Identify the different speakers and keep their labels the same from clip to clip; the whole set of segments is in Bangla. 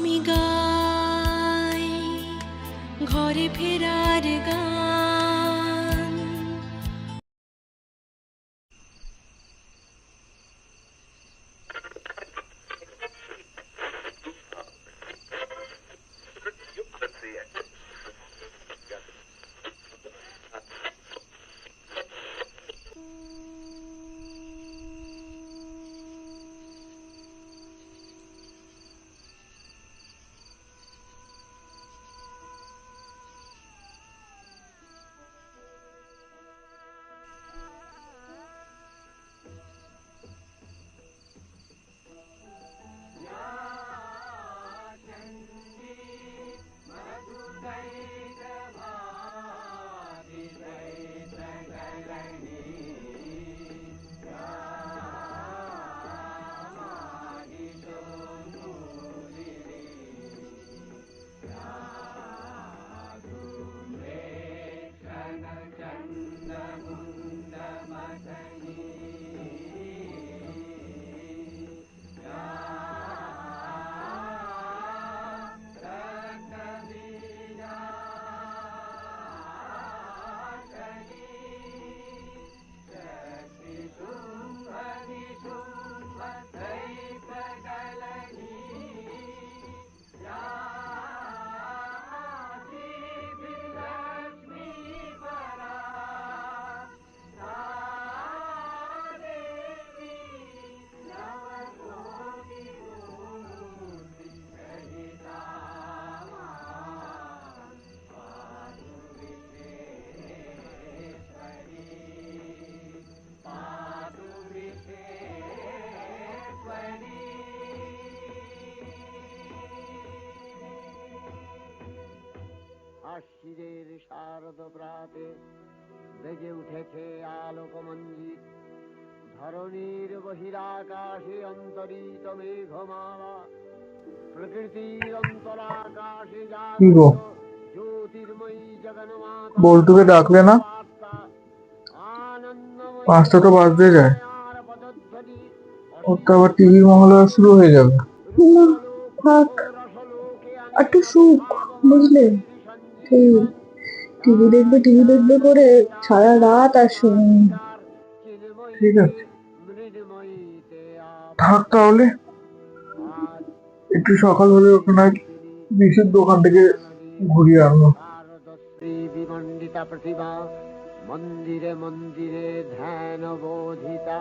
Speaker 1: আমি গাই ঘরে ফেরার গান।
Speaker 2: আশ্বিরের শারদ প্রাতে বেজে উঠেছে আলোকমঞ্জিত, ধরণীর বহিরাকাশে অন্তরিত মেঘমালা, প্রকৃতির অন্তরাকাশে
Speaker 3: কি গো,
Speaker 2: জাগরিত জ্যোতির্ময়ী জগন্মাতা
Speaker 3: বল্টুকে ডাকলে না?
Speaker 2: বার্তা, আনন্দময়ী
Speaker 3: 5টা তো বাজতে যায়।
Speaker 2: মায়ার পদধ্বনি,
Speaker 3: ওর তো আবার
Speaker 2: অসীম
Speaker 3: টিভি মহড়া শুরু হয়ে যাবে।
Speaker 4: না,
Speaker 2: রূপলোক
Speaker 4: থাক,
Speaker 2: ও রসলোকে আনে
Speaker 4: একটু সুখ, বুঝলে?
Speaker 2: নবভাবমাধুরীর
Speaker 4: সেই
Speaker 2: সঞ্জীবন।
Speaker 4: টিভি দেখবে করে সারা রাত আর শোনি।
Speaker 3: ঠিক আছে,
Speaker 2: মৃন্ময়ীতে
Speaker 3: থাক তাহলে।
Speaker 2: আজ
Speaker 3: একটু সকাল হলে ওখানে বিশুর দোকান থেকে ঘুরিয়ে আনবো।
Speaker 2: শারদশ্রী বিমণ্ডিতা প্রতিমা, মন্দিরে মন্দিরে ধ্যান বোধিতা।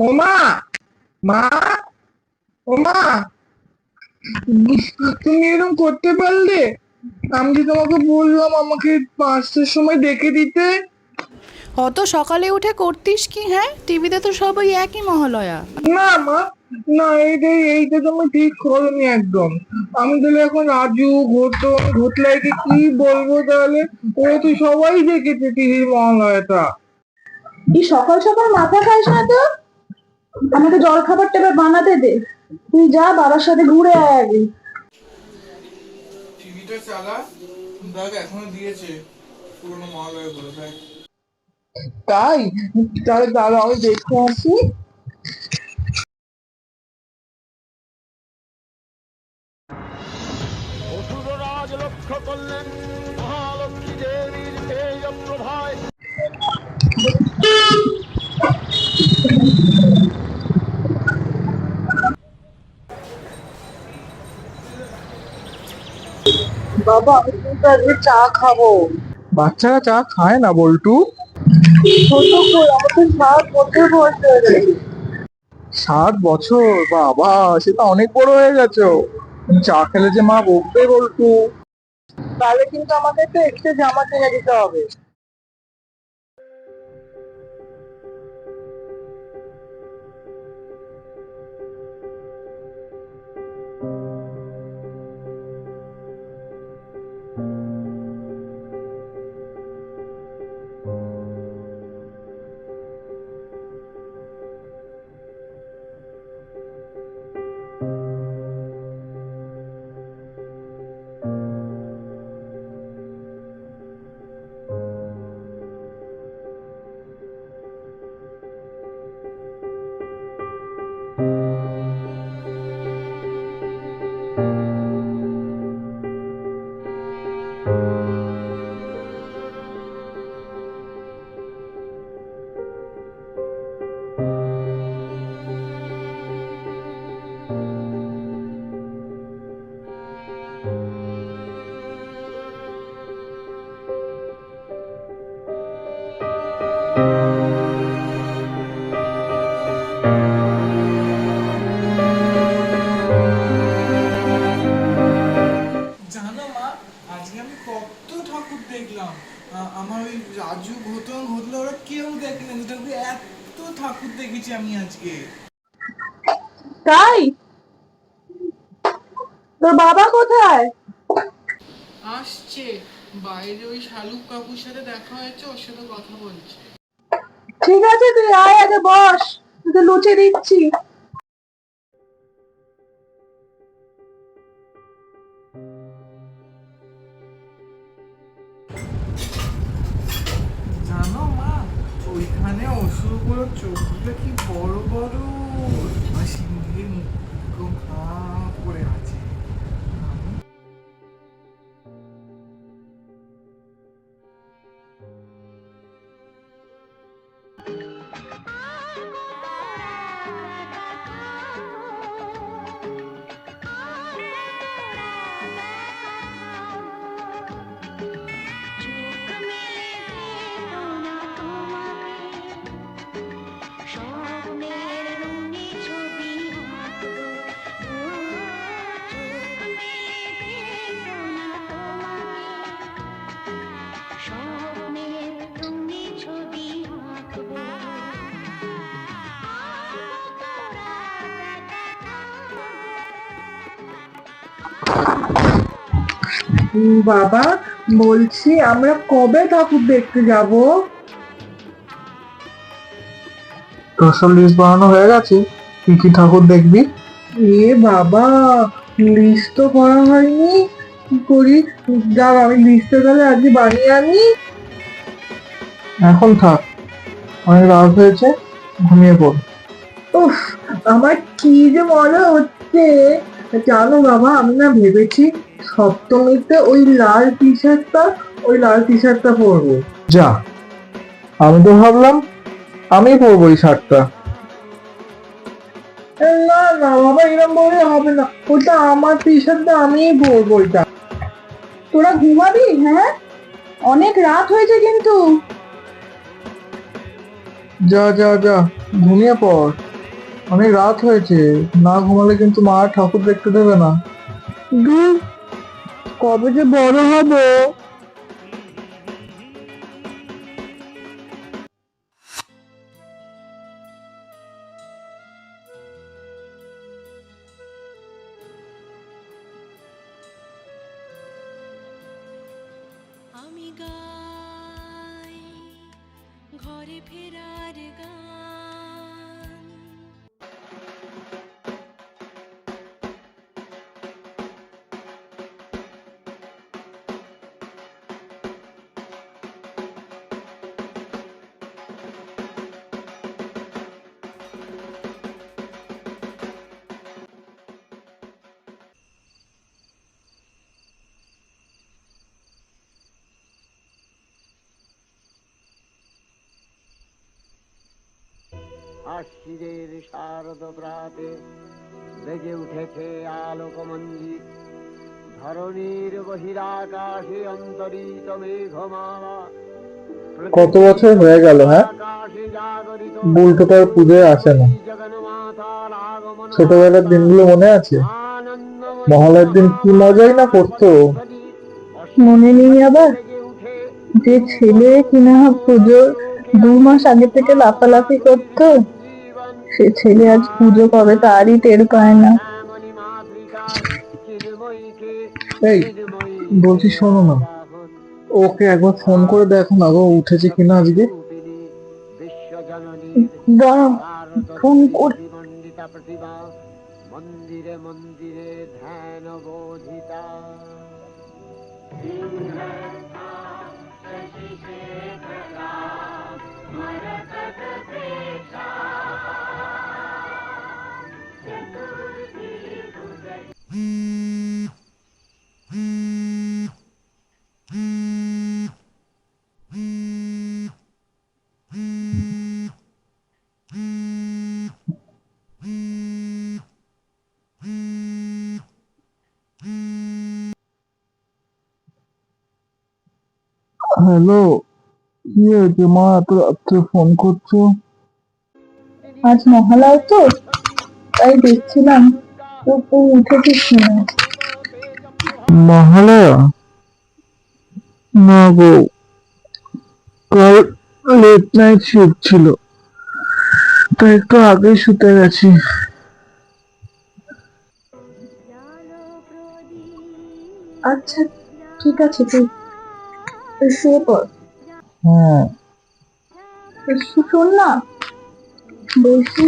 Speaker 3: ওমা, মা, ওমা, তুমি এরকম করতে পারলে? আমি যে তোমাকে বললাম আমাকে 5টার সময় ডেকে দিতে।
Speaker 5: অত সকালে উঠে করতিস কি? হ্যাঁ, টিভিতে তো সব ওই একই মহালয়া।
Speaker 3: না মা, না, এইটা তুমি ঠিক করনি একদম। আমি তাহলে এখন রাজু, ঘোটন, ঘোটলাইকে কি বলবো তাহলে? ওরা তো সবাই দেখেছে টিভির মহালয়াটা।
Speaker 4: এই সকাল সকাল মাথা খাইস না তো, আমাকে জল খাবারটা এবার বানাতে দে। তুই যা, বাবার সাথে ঘুরে আয় আগে।
Speaker 3: টিভিটা চালা, দেখ এখনো দিয়েছে পুরোনো মহালয়া গুলো, দেখ। তাই? তাহলে দাঁড়া আমি দেখে আসি।
Speaker 2: অসুররাজ লক্ষ্য করলেন মহালক্ষ্মী দেবীর তেজ প্রভায়।
Speaker 4: বাবা, আমি কিন্তু আজকে চা খাবো।
Speaker 3: বাচ্চারা চা খায় না বল্টু।
Speaker 4: ছোট কই, আমার তো 7 বছর বয়স হয়ে গেছে।
Speaker 3: 7 বছর? বাবা, সেটা অনেক বড় হয়ে গেছো। তুমি চা খেলে যে মা বকবে বল্টু।
Speaker 4: তাহলে কিন্তু আমাকে একটা এক্সট্রা জামা কিনে দিতে হবে।
Speaker 3: ঠাকুর দেখলাম, আমার ওই রাজু ঘটন ঘটলে ওরা কেউ দেখে না, ঠাকুর এত ঠাকুর দেখেছি আমি আজকে।
Speaker 4: তাই? তোর বাবা কোথায়?
Speaker 3: আসছে, বাইরে ওই শালুক কাকুর সাথে দেখা হয়েছে, ওর সাথে কথা বলছে।
Speaker 4: ঠিক আছে, তুই আয় আগে বস, তোকে লুচি দিচ্ছি।
Speaker 3: জানো মা, ওইখানে অসুরগুলো চোখগুলো কি বড় বড়, আর সিংহের মুখ হাঁ করে আছে।
Speaker 4: বাবা, বলছি আমরা কবে ঠাকুর দেখতে যাব?
Speaker 3: তোর সব লিস্ট বানানো হয়ে গেছে, কি কি ঠাকুর দেখবি?
Speaker 4: এ বাবা, লিস্ট তো করা হয়নি, কি করি? যাও, আমি লিস্টটা তাহলে আজকে বানিয়ে আনি।
Speaker 3: এখন থাক, অনেক রাত হয়েছে, ঘুমিয়ে পড়।
Speaker 4: উফ, আমার কি যে মনে হচ্ছে, জানো বাবা, আমি না ভেবেছি সপ্তমীতে ওই লাল টি শার্টটা পরবো।
Speaker 3: যা, আমি তো ভাবলাম আমি পরবো এই শার্টটা।
Speaker 4: না না বাবা, এরকম বলে হবে না, ওটা আমার টি শার্টটা, আমিই পরবো ওইটা। তোরা ঘুমাবি? হ্যাঁ, অনেক রাত হয়েছে কিন্তু।
Speaker 3: যা যা যা, ঘুমিয়ে পড়, অনেক রাত হয়েছে, না ঘুমালে কিন্তু মা আর ঠাকুর দেখতে দেবে না।
Speaker 4: দূর, কবে যে বড় হবো।
Speaker 1: আমি গাই ঘরে ফেরার গান।
Speaker 2: আশ্বিনের শারদ প্রাতে বেজে উঠেছে আলোক মঞ্জিত, ধরণীর বহিরাকাশে অন্তরিত মেঘমালা।
Speaker 3: কত বছর হয়ে গেল, হ্যাঁ,
Speaker 2: আকাশে জাগরিত
Speaker 3: বুলটোটার পুজোয় আসে না।
Speaker 2: জগন্মাতার আগমন,
Speaker 3: ছোটবেলার দিনগুলো মনে আছে?
Speaker 2: আনন্দময়ী
Speaker 3: মহালয়ার দিন কি মজাই না করতো।
Speaker 4: মনে নেই আবার, যে ছেলে কিনা পুজোর 2 মাস আগে থেকে লাফালাফি করতো, সে ছেলে আজ পুজো কবে তারই টের পায় না।
Speaker 3: এই, বলছি শোনো না, ওকে একবার ফোন করে দেখো না গো, উঠেছে কিনা আজকে।
Speaker 4: দাঁড়াও, ফোন করে।
Speaker 2: মণ্ডিতা প্রতিমা, মন্দিরে মন্দিরে ধ্যান বোধিতা।
Speaker 3: হ্যালো, কি হয়েছে মা, এত রাত্রে ফোন করছো?
Speaker 4: আজ মহালয়া তো, তাই দেখছিলাম তো তুই উঠেছিস কিনা।
Speaker 3: মহালয়া? না গো, কাল লেট নাইট শিফট ছিল, তাই একটু আগে শুতে গেছি।
Speaker 4: আচ্ছা, ঠিক আছে, তুই শুয়ে পড়।
Speaker 3: হ্যাঁ।
Speaker 4: শোন না, বলছি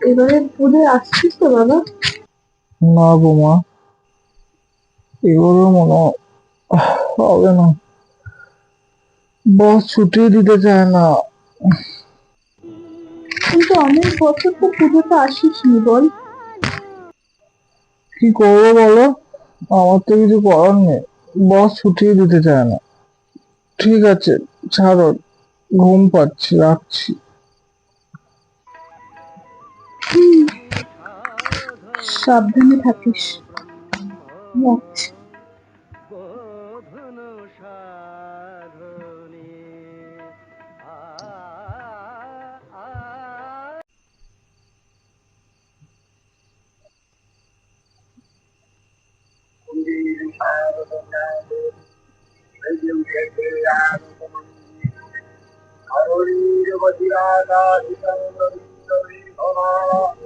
Speaker 4: এবারে পুজোয় আসছিস তো বাবা?
Speaker 3: না গো মা, এবারও মনে হয় হবে না, বস ছুটি দিতে চায় না।
Speaker 4: কিন্তু অনেক বছর তো পুজোতে আসিস নি বল।
Speaker 3: কি করবো বলো, আমার তো কিছু করার নেই, বস ছুটি দিতে চায় না। ঠিক আছে, ছাড়ো, ঘুম পাচ্ছি, রাখছি।
Speaker 4: সাবধানে থাকিস, রাখছি।
Speaker 2: বোধন সাধনে আ আ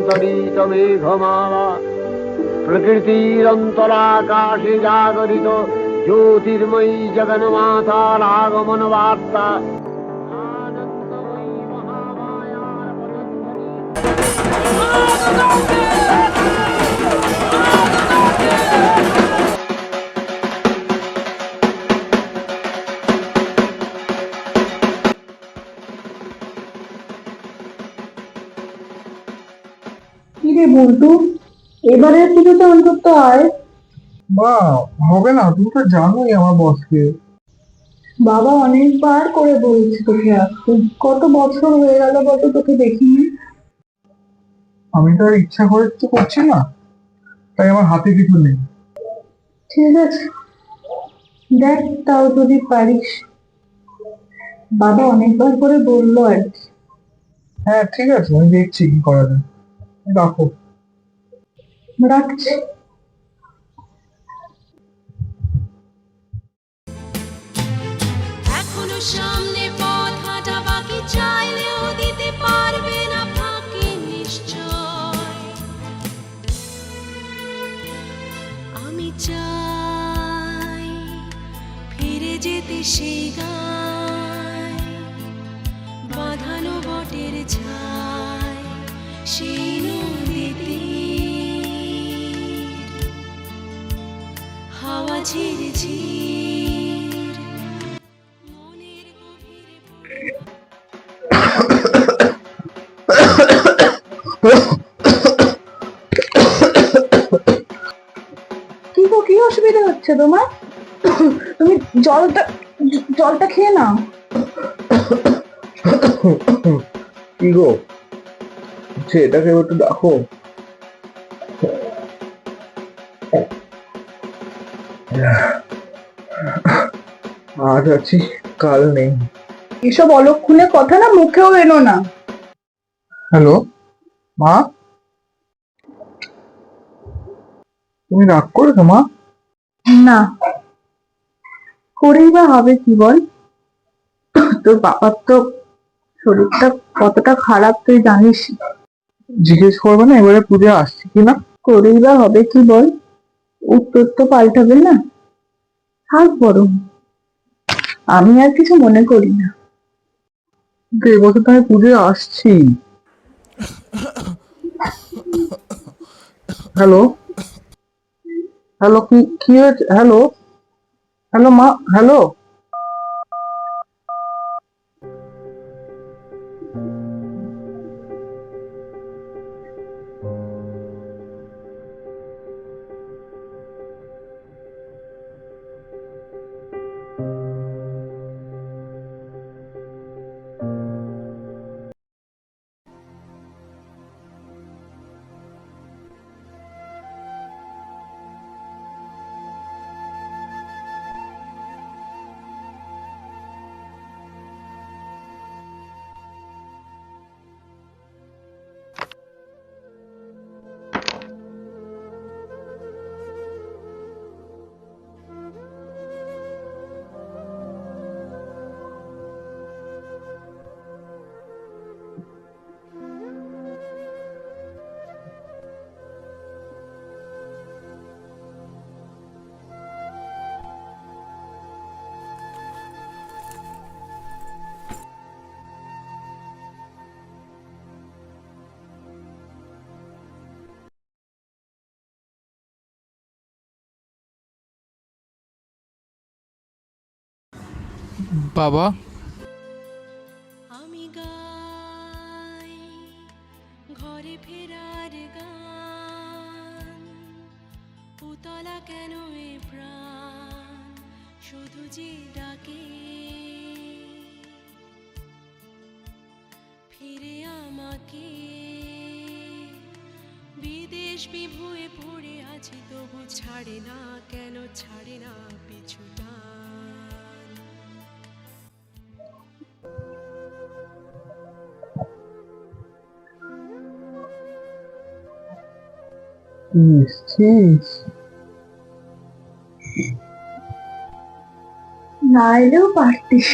Speaker 2: তরিত মেঘমালা প্রকৃতিরন্তরাকাশে জাগরিত জ্যোতির্ময়ী জগন্মাতার আগমন বার্তা আনন্দময়ী মহামায়ার পদধ্বনি
Speaker 4: কি রে বল্টু, এবারে পুজোতে অন্তত আয়।
Speaker 3: মা, হবে না, তুমি তো জানোই আমার বসকে।
Speaker 4: বাবা অনেকবার করে বলছি তোকে আসতে, কত বছর হয়ে গেল বলতো তোকে দেখিনি।
Speaker 3: আমি তো আর ইচ্ছা করে কিছু করছি না, তাই আমার হাতে কিছু নেই।
Speaker 4: ঠিক আছে, দেখ তাও যদি পারিস। বাবা অনেকবার করে বললো আর কি।
Speaker 3: হ্যাঁ ঠিক আছে, আমি দেখছি কি করা যায়। রাখো।
Speaker 4: রাখছি।
Speaker 1: এখনো সামনে পথ হাঁটা বাকি, চাইলেও দিতে পারবে না ফাঁকি নিশ্চয়। আমি চাই ফিরে যেতে সেই গায়, বাঁধানো বটের ছায় সেই নদীতে, হাওয়া ঝিরঝির মনের গভীরে।
Speaker 4: কি গো, কি অসুবিধা হচ্ছে তোমার? তুমি জলটা জলটা খেয়ে নাও।
Speaker 3: কি গো, এটাকে একটু দেখো। আজ আছি, কাল নেই।
Speaker 4: এসব অলক্ষণে কথা না মুখেও এনো না।
Speaker 3: হ্যালো মা, তুমি রাগ করেছো মা?
Speaker 4: না, করেই বা হবে কি বল? তোর বাবার তো শরীরটা কতটা খারাপ তুই জানিস।
Speaker 3: জিজ্ঞেস করবে না এবারে পুজো আসছে কিনা?
Speaker 4: করেই বা হবে কি বল? উত্তর তো পাল্টাবে না। থাক বরং, আমি আর কিছু মনে করি না।
Speaker 3: কিন্তু এবছর তো আমি পুজোয় আসছি। হ্যালো, হ্যালো, কি কি হয়েছে? হ্যালো, হ্যালো মা, হ্যালো। বাবা,
Speaker 1: আমি গাই ঘরে ফেরার গান, উতলা কেন এ প্রাণ শুধু যে ডাকে, ফিরে আমাকে। বিদেশ বিভুয়ে পড়ে আছি তবু ছাড়ে না, কেন ছাড়ে না পিছু টান।
Speaker 3: এসছিস?
Speaker 4: না এলেও পারতিস।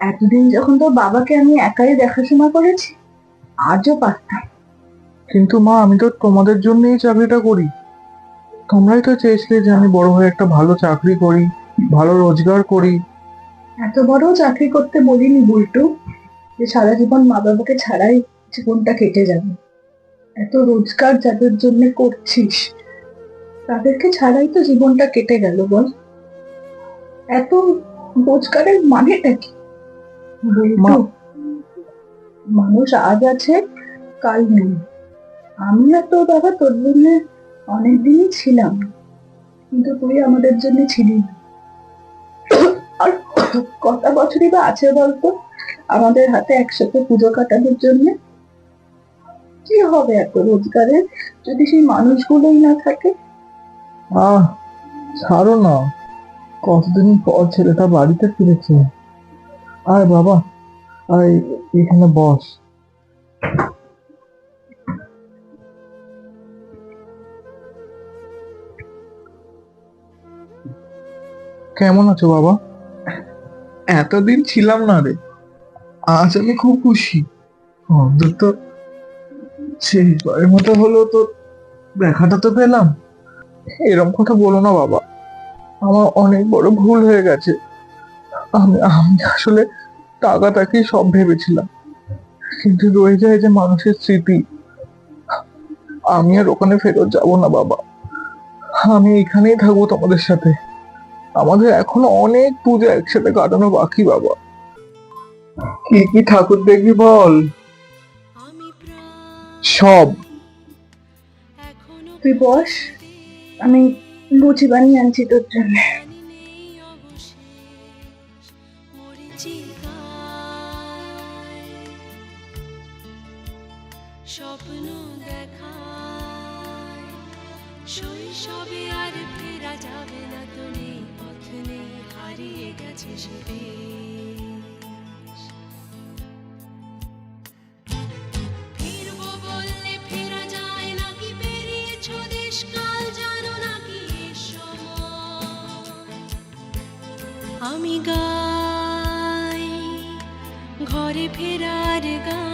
Speaker 4: এতদিন যখন তোর বাবাকে আমি একাই দেখাশোনা করেছি, আজও পারতাম।
Speaker 3: কিন্তু মা, আমি তো তোমাদের জন্যই চাকরিটা করি। তোমরাই তো চেয়েছিলে যে আমি বড় হয়ে একটা ভালো চাকরি করি, ভালো রোজগার করি।
Speaker 4: এত বড় চাকরি করতে বলিনি বল্টু, যে সারা জীবন মা বাবাকে ছাড়াই জীবনটা কেটে যাবে। এত রোজগার যাদের জন্য করছিস, তাদেরকে ছাড়াই তো জীবনটা কেটে গেল বল। এত রোজগারের মানেটা কি বল্টু? মানুষ আজ আছে, কাল নেই। আমি আর তোর বাবা তোর জন্য অনেকদিনই ছিলাম, কিন্তু তুই আমাদের জন্য ছিলি না। আর কটা বছরই বা আছে বলতো আমাদের হাতে একসাথে পুজো কাটানোর জন্য? কি হবে এত রোজগারের যদি সেই মানুষগুলোই না থাকে?
Speaker 3: আহ, ছাড়ো না। কতদিন পর ছেলেটা বাড়িতে ফিরেছে। আয় বাবা, আয়, এখানে বস। কেমন আছো বাবা? এতদিন ছিলাম না রে, আজ আমি খুব খুশি। অন্তত শেষবারের মতো হলো তো দেখাটা তো পেলাম। এরকম কথা বলো না বাবা, আমার অনেক বড় ভুল হয়ে গেছে। আমি আমি আসলে টাকাটাকেই সব ভেবেছিলাম, কিন্তু রয়ে যায় যে মানুষের স্মৃতি। আমি আর ওখানে ফেরত যাব না বাবা, আমি এখানেই থাকবো তোমাদের সাথে। আমাদের এখনো অনেক পূজা একসাথে কাটানো বাকি বাবা। কি কি ঠাকুর দেখবি বল?
Speaker 1: আমি প্রাণ
Speaker 3: সব।
Speaker 1: এখনো
Speaker 4: তুই বস, আমি লুচি বানিয়ে আনছি তোর জন্য।
Speaker 1: জানি নেই অবশেষ মরিচিকায় স্বপ্ন দেখায় শৈশবে আর ফেরা যাবে না, তো নেই পথ নেই, হারিয়ে গেছে সে দেশ। ফিরবো বললে ফেরা যায় নাকি, পেরিয়েছ দেশ কাল জানো নাকি এ সময়। আমি গাই ঘরে ফেরার গান,